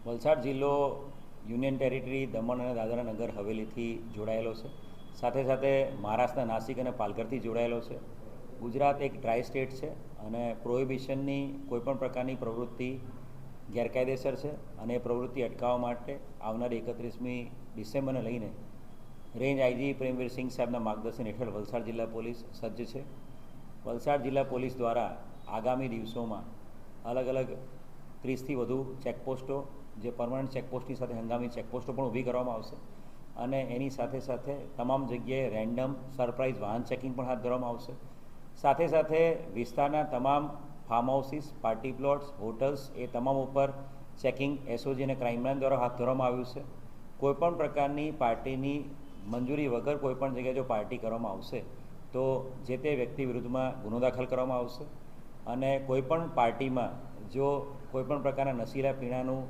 વલસાડ જિલ્લો union territory Daman અને દાદરા નગર હવેલીથી જોડાયેલો છે. સાથે સાથે મહારાષ્ટ્રના નાસિક અને પાલઘરથી જોડાયેલો છે. ગુજરાત એક ડ્રાય સ્ટેટ છે અને પ્રોહિબિશનની કોઈપણ પ્રકારની પ્રવૃત્તિ ગેરકાયદેસર છે અને એ પ્રવૃત્તિ અટકાવવા માટે આવનારી 31મી ડિસેમ્બરને લઈને રેન્જ આઈજી પ્રેમવીરસિંહ સાહેબના માર્ગદર્શન હેઠળ વલસાડ જિલ્લા પોલીસ સજ્જ છે. વલસાડ જિલ્લા પોલીસ દ્વારા આગામી દિવસોમાં અલગ અલગ 30થી વધુ ચેકપોસ્ટો, જે પરમનન્ટ ચેકપોસ્ટની સાથે હંગામી ચેકપોસ્ટો પણ ઊભી કરવામાં આવશે અને એની સાથે સાથે તમામ જગ્યાએ રેન્ડમ સરપ્રાઇઝ વાહન ચેકિંગ પણ હાથ ધરવામાં આવશે. સાથે સાથે વિસ્તારના તમામ farm houses, party plots, hotels એ તમામ ઉપર ચેકિંગ એસઓજી અને ક્રાઇમ બ્રાન્ચ દ્વારા હાથ ધરવામાં આવ્યું છે. કોઈપણ પ્રકારની પાર્ટીની મંજૂરી વગર કોઈપણ જગ્યાએ જો પાર્ટી કરવામાં આવશે તો જે તે વ્યક્તિ વિરુદ્ધમાં ગુનો દાખલ કરવામાં આવશે અને કોઈપણ પાર્ટીમાં જો કોઈપણ પ્રકારના નશીલા પીણાનું